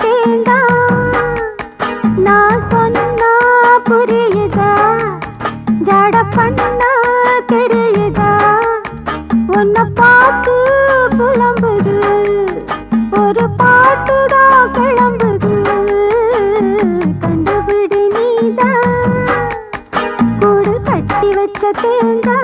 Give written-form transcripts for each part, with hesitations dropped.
தேங்கா நான் சொன்னா புரியுதா ஜட பண்ணா தெரியுதா உன்னை பார்த்து புலம்புது ஒரு பாட்டுதான் கிளம்புது கண்டுபிடி நீதான் கூடு கட்டி வச்ச தேங்கா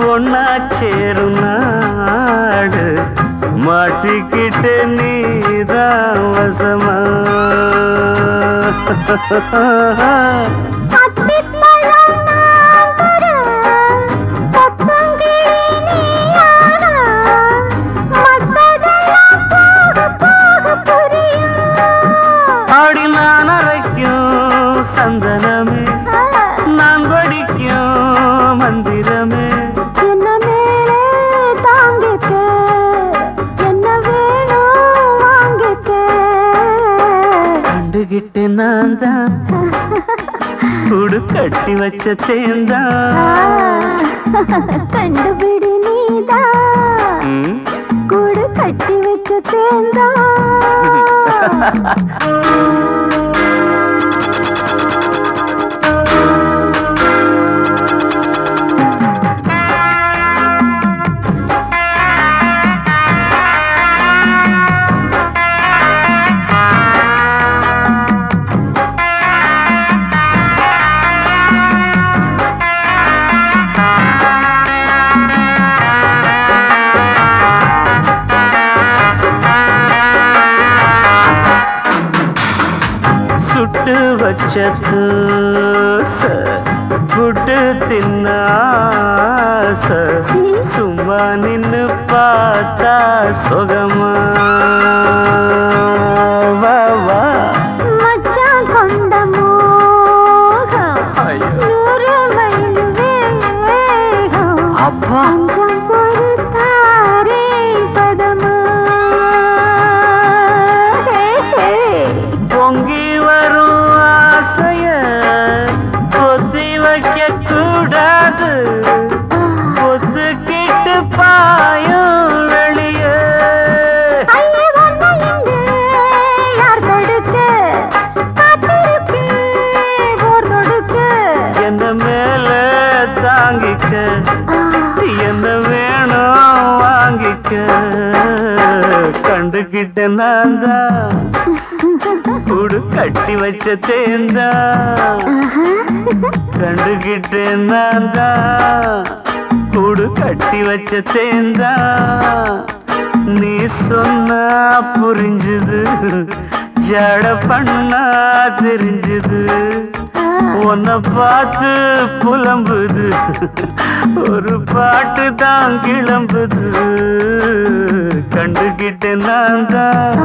ஒன்னா சேரும் நாடு மாட்டிக்கிட்டு நீதான் வசமா ஆடி நான் அரைக்கும் சந்தனமே நான் படிக்கும் மந்திரமே என்ன மேலே தாங்கிக்க என்ன வேணும் வாங்கிக்க கண்டுகிட்டு நான் தான் கூடு கட்டி வச்ச தேந்தா கண்டுபிடி நீதான் கூடு கட்டி வச்ச தேந்தா சுட்டு வச்ச புட்டு தின்ன சும்மா நின்னு பார்த்தா சுகமா வா மச்சான் கொண்ட மோகம் 100 மைல் வேகம் அப்பா கொஞ்சம் பொறுத்தாரே பதமா பொங்கி வரும் ஆசைய பொத்தி வைக்க கூடாது பொத்துக்கிட்டு பாயும் வெளியே யார் தடுக்க காத்திருக்கு போர் தொடுக்க என்ன மேல தாங்கிக்க என்ன வேணும் வாங்கிக்க கண்டுகிட்ட நான் தான் கூடு கட்டி வச்ச தேந்தா கண்டுகிட்ட நான் தான் கூடு கட்டி வச்ச தேந்தா நீ சொன்னா புரிஞ்சுது ஜட பண்ணா தெரிஞ்சுது உன்னை பார்த்து புலம்புது ஒரு பாட்டு தான் கிளம்புது கண்டுகிட்ட நான் தான்